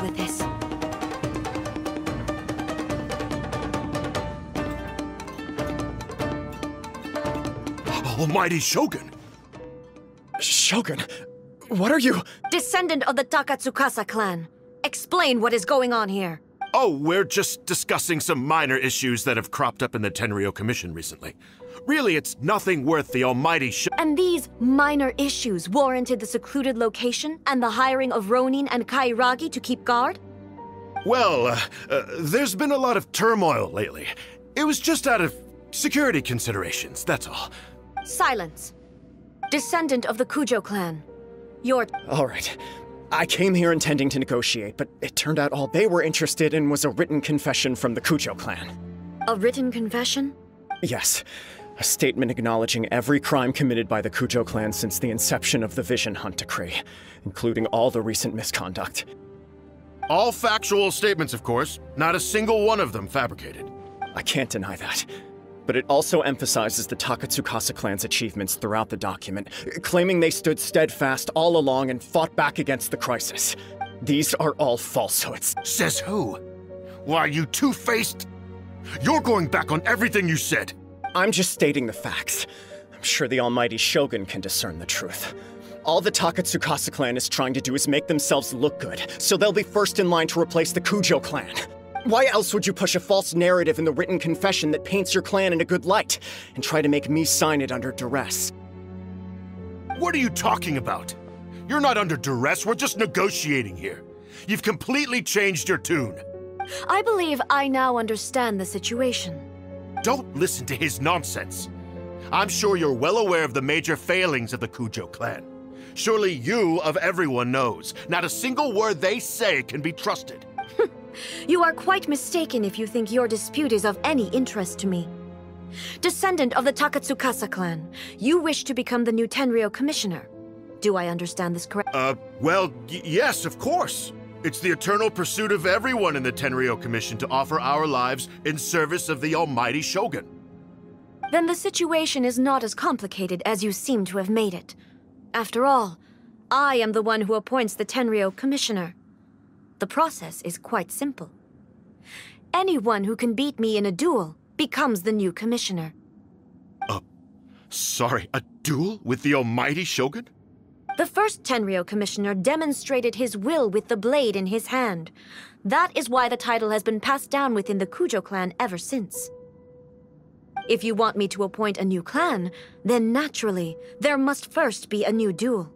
with this. Almighty Shogun! Shogun, what are you? Descendant of the Takatsukasa clan. Explain what is going on here. Oh, we're just discussing some minor issues that have cropped up in the Tenryou Commission recently. Really, it's nothing worth the almighty And these minor issues warranted the secluded location and the hiring of Ronin and Kairagi to keep guard? Well, there's been a lot of turmoil lately. It was just out of security considerations, that's all. Silence. Descendant of the Kujo clan. You're... All right. I came here intending to negotiate, but it turned out all they were interested in was a written confession from the Kujo clan. A written confession? Yes. A statement acknowledging every crime committed by the Kujo clan since the inception of the Vision Hunt Decree, including all the recent misconduct. All factual statements, of course. Not a single one of them fabricated. I can't deny that. But it also emphasizes the Takatsukasa clan's achievements throughout the document, claiming they stood steadfast all along and fought back against the crisis. These are all falsehoods. Says who? Why, you two-faced... You're going back on everything you said. I'm just stating the facts. I'm sure the almighty Shogun can discern the truth. All the Takatsukasa clan is trying to do is make themselves look good, so they'll be first in line to replace the Kujo clan. Why else would you push a false narrative in the written confession that paints your clan in a good light, and try to make me sign it under duress? What are you talking about? You're not under duress, we're just negotiating here. You've completely changed your tune. I believe I now understand the situation. Don't listen to his nonsense. I'm sure you're well aware of the major failings of the Kujo clan. Surely you, of everyone, knows. Not a single word they say can be trusted. You are quite mistaken if you think your dispute is of any interest to me. Descendant of the Takatsukasa clan, you wish to become the new Tenryou commissioner. Do I understand this correct? Well, yes, of course. It's the eternal pursuit of everyone in the Tenryou Commission to offer our lives in service of the almighty Shogun. Then the situation is not as complicated as you seem to have made it. After all, I am the one who appoints the Tenryou commissioner. The process is quite simple. Anyone who can beat me in a duel becomes the new commissioner. Sorry, a duel with the almighty Shogun? The first Tenryou commissioner demonstrated his will with the blade in his hand. That is why the title has been passed down within the Kujo clan ever since. If you want me to appoint a new clan, then naturally, there must first be a new duel.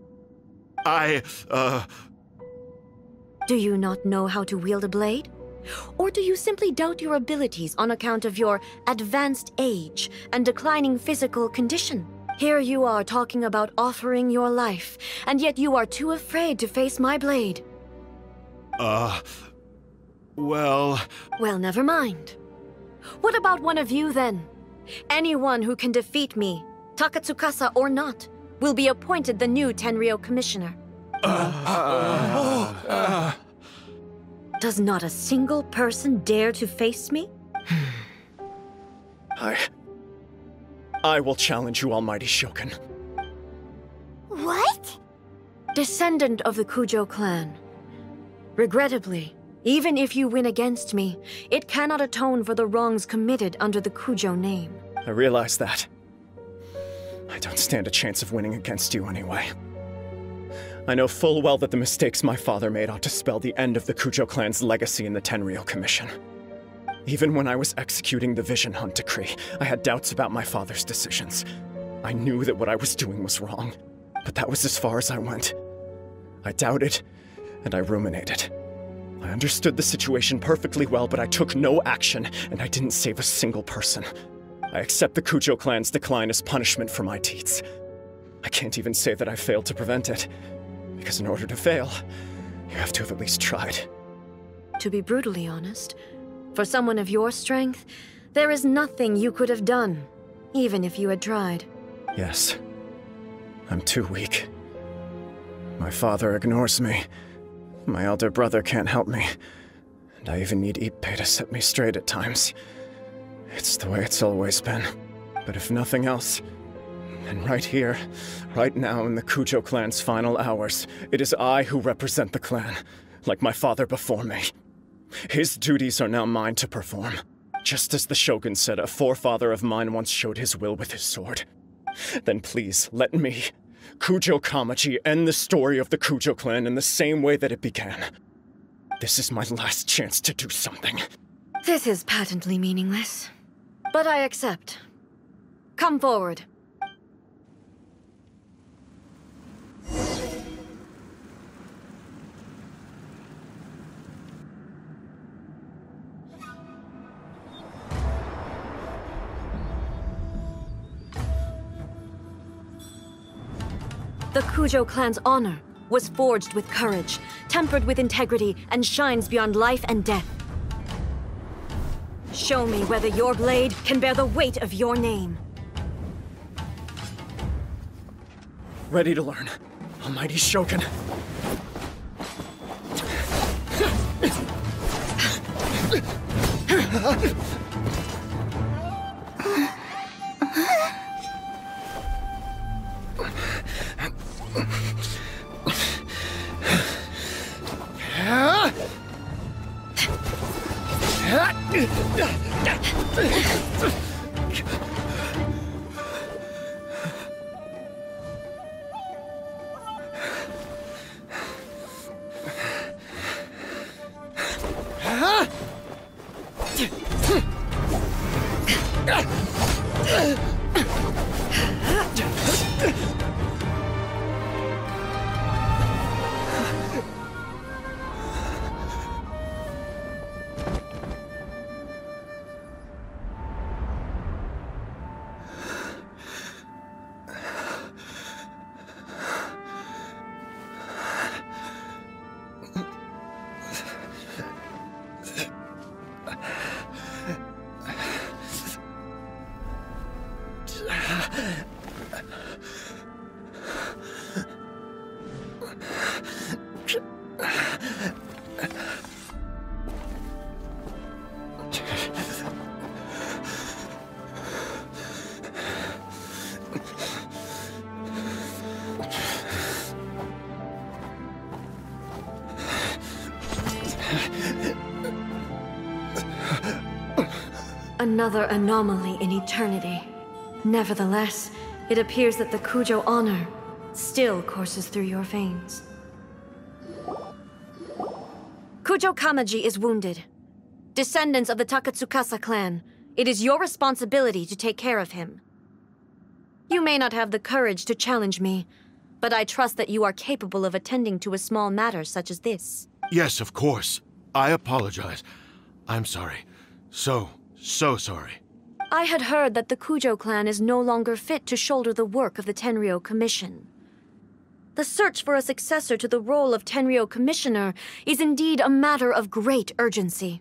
Do you not know how to wield a blade? Or do you simply doubt your abilities on account of your advanced age and declining physical condition? Here you are talking about offering your life, and yet you are too afraid to face my blade. Well, never mind. What about one of you, then? Anyone who can defeat me, Takatsukasa or not, will be appointed the new Tenryou commissioner. Does not a single person dare to face me? I will challenge you, almighty Shogun. What? Descendant of the Kujo clan. Regrettably, even if you win against me, it cannot atone for the wrongs committed under the Kujo name. I realize that. I don't stand a chance of winning against you anyway. I know full well that the mistakes my father made ought to spell the end of the Kujo clan's legacy in the Tenryou Commission. Even when I was executing the Vision Hunt Decree, I had doubts about my father's decisions. I knew that what I was doing was wrong, but that was as far as I went. I doubted, and I ruminated. I understood the situation perfectly well, but I took no action, and I didn't save a single person. I accept the Kujo clan's decline as punishment for my deeds. I can't even say that I failed to prevent it, because in order to fail, you have to have at least tried. To be brutally honest, for someone of your strength, there is nothing you could have done, even if you had tried. Yes. I'm too weak. My father ignores me. My elder brother can't help me. And I even need Ippei to set me straight at times. It's the way it's always been. But if nothing else, then right here, right now in the Kujo clan's final hours, it is I who represent the clan. like my father before me. His duties are now mine to perform. Just as the Shogun said, a forefather of mine once showed his will with his sword. Then please, let me, Kujo Kamaji, end the story of the Kujo clan in the same way that it began. This is my last chance to do something. This is patently meaningless, but I accept. Come forward. The Kujo clan's honor was forged with courage, tempered with integrity, and shines beyond life and death. Show me whether your blade can bear the weight of your name. Ready to learn, Almighty Shogun. Another anomaly in eternity. Nevertheless, it appears that the Kujo honor still courses through your veins. Kujo Kamaji is wounded. Descendants of the Takatsukasa clan, it is your responsibility to take care of him. You may not have the courage to challenge me, but I trust that you are capable of attending to a small matter such as this. Yes, of course. I apologize. I'm sorry. So sorry. I had heard that the Kujo clan is no longer fit to shoulder the work of the Tenryou Commission. The search for a successor to the role of Tenryou Commissioner is indeed a matter of great urgency.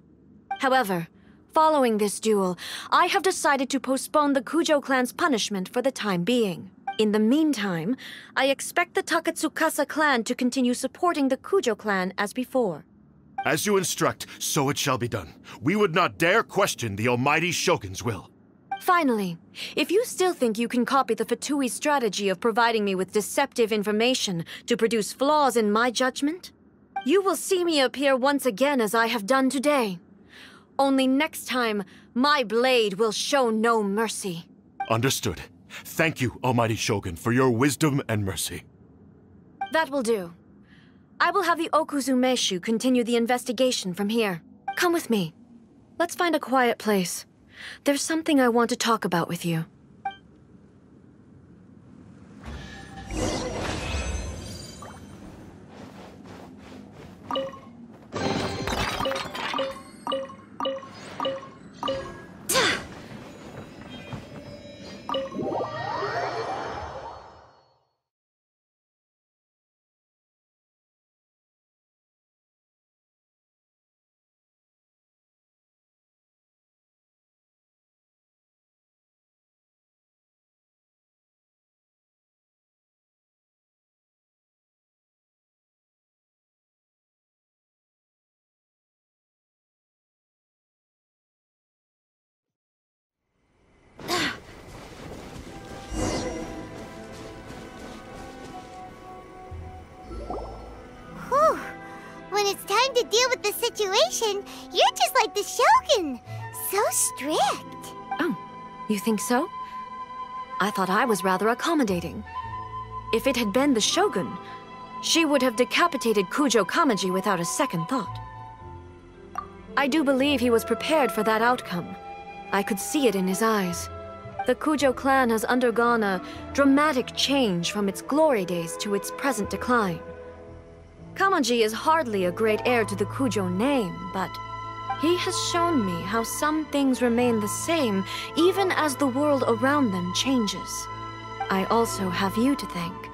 However, following this duel, I have decided to postpone the Kujo clan's punishment for the time being. In the meantime, I expect the Takatsukasa clan to continue supporting the Kujo clan as before. As you instruct, so it shall be done. We would not dare question the Almighty Shogun's will. Finally, if you still think you can copy the Fatui strategy of providing me with deceptive information to produce flaws in my judgment, you will see me appear once again as I have done today. Only next time, my blade will show no mercy. Understood. Thank you, Almighty Shogun, for your wisdom and mercy. That will do. I will have the Okuzumeshu continue the investigation from here. Come with me. Let's find a quiet place. There's something I want to talk about with you. time to deal with the situation, you're just like the Shogun. So strict. Oh, you think so? I thought I was rather accommodating. If it had been the Shogun, she would have decapitated Kujo Kamaji without a second thought. I do believe he was prepared for that outcome. I could see it in his eyes. The Kujo clan has undergone a dramatic change from its glory days to its present decline. Kamaji is hardly a great heir to the Kujo name, but he has shown me how some things remain the same even as the world around them changes. I also have you to thank.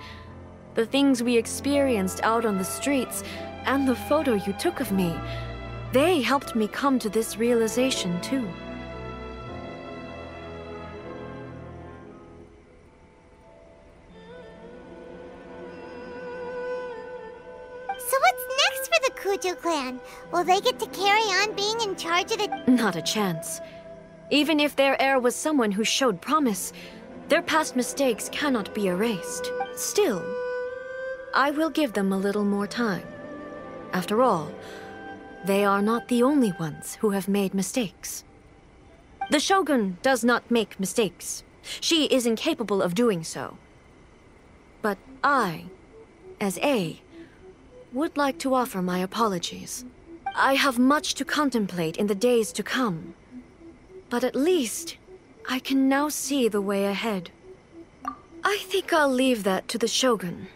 The things we experienced out on the streets and the photo you took of me, they helped me come to this realization too. So what's next for the Kujo clan? Will they get to carry on being in charge of the... Not a chance. Even if their heir was someone who showed promise, their past mistakes cannot be erased. Still, I will give them a little more time. After all, they are not the only ones who have made mistakes. The Shogun does not make mistakes. She is incapable of doing so. But I, as A, would like to offer my apologies. I have much to contemplate in the days to come. But at least, I can now see the way ahead. I think I'll leave that to the Shogun.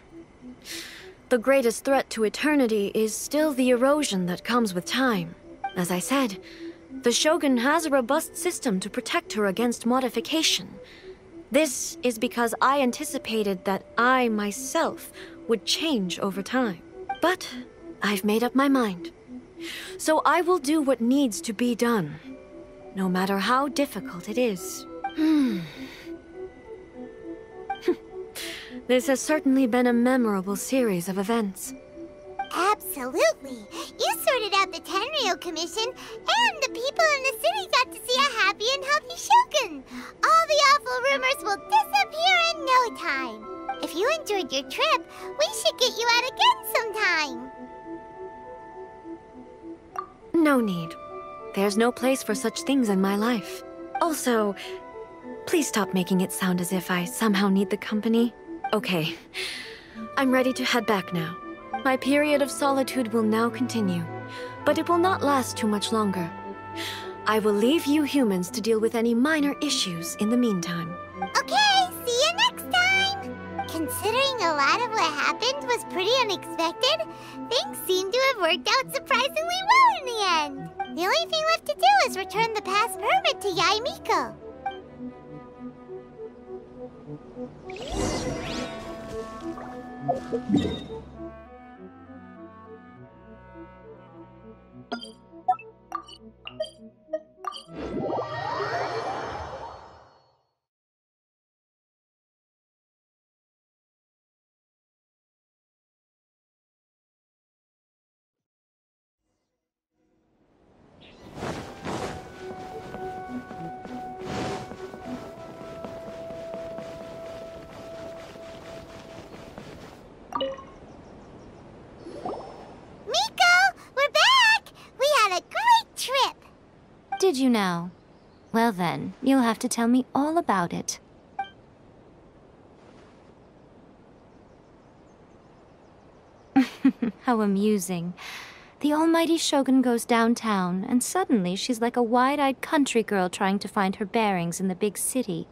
The greatest threat to eternity is still the erosion that comes with time. As I said, the Shogun has a robust system to protect her against modification. This is because I anticipated that I myself would change over time. But I've made up my mind. So I will do what needs to be done, no matter how difficult it is. This has certainly been a memorable series of events. Absolutely. You sorted out the Tenryo Commission, and the people in the city got to see a happy and healthy Shogun. All the awful rumors will disappear in no time. If you enjoyed your trip, we should get you out again sometime. No need. There's no place for such things in my life. Also, please stop making it sound as if I somehow need the company. Okay, I'm ready to head back now. My period of solitude will now continue, but it will not last too much longer. I will leave you humans to deal with any minor issues in the meantime. Okay, see you next time! Considering a lot of what happened was pretty unexpected, things seem to have worked out surprisingly well in the end. The only thing left to do is return the past permit to Yaimiko. Did you now? Well then, you'll have to tell me all about it. How amusing. The almighty Shogun goes downtown, and suddenly she's like a wide-eyed country girl trying to find her bearings in the big city.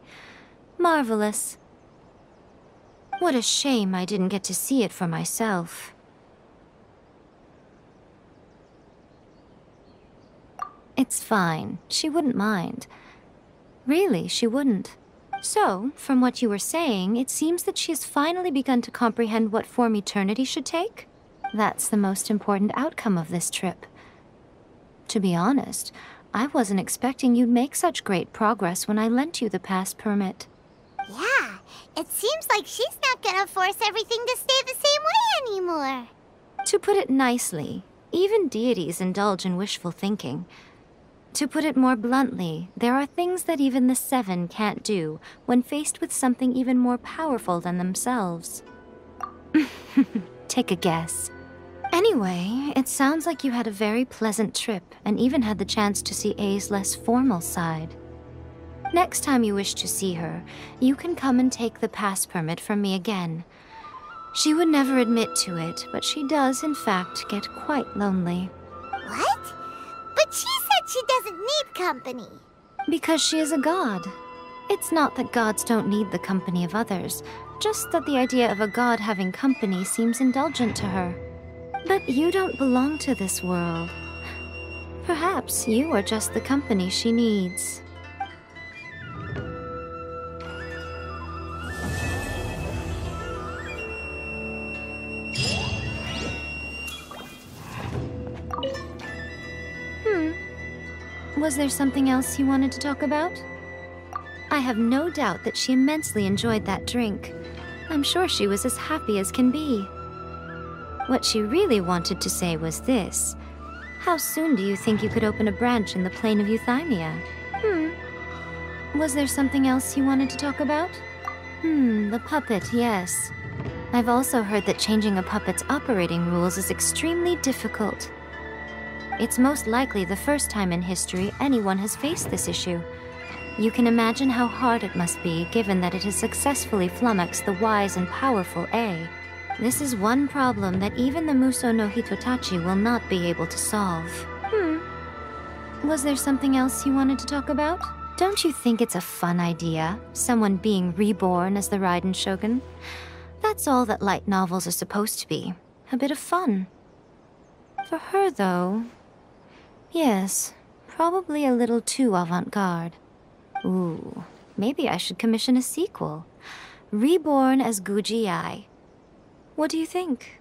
Marvelous. What a shame I didn't get to see it for myself. It's fine. She wouldn't mind. Really, she wouldn't. So, from what you were saying, it seems that she has finally begun to comprehend what form eternity should take? That's the most important outcome of this trip. To be honest, I wasn't expecting you'd make such great progress when I lent you the pass permit. Yeah, it seems like she's not gonna force everything to stay the same way anymore. To put it nicely, even deities indulge in wishful thinking. To put it more bluntly, there are things that even the Seven can't do when faced with something even more powerful than themselves. Take a guess. Anyway, it sounds like you had a very pleasant trip and even had the chance to see A's less formal side. Next time you wish to see her, you can come and take the pass permit from me again. She would never admit to it, but she does, in fact, get quite lonely. What? But she said she doesn't need company. Because she is a god. It's not that gods don't need the company of others, just that the idea of a god having company seems indulgent to her. But you don't belong to this world. Perhaps you are just the company she needs. Was there something else you wanted to talk about? I have no doubt that she immensely enjoyed that drink. I'm sure she was as happy as can be. What she really wanted to say was this. How soon do you think you could open a branch in the plain of Euthymia? Was there something else you wanted to talk about? The puppet, yes. I've also heard that changing a puppet's operating rules is extremely difficult. It's most likely the first time in history anyone has faced this issue. You can imagine how hard it must be, given that it has successfully flummoxed the wise and powerful A. This is one problem that even the Muso no Hitotachi will not be able to solve. Was there something else you wanted to talk about? Don't you think it's a fun idea, someone being reborn as the Raiden Shogun? That's all that light novels are supposed to be. A bit of fun. For her, though... yes, probably a little too avant-garde. Ooh, maybe I should commission a sequel. Reborn as Guji Ai. What do you think?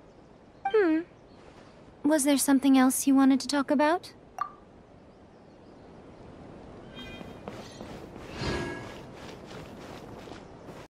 Was there something else you wanted to talk about?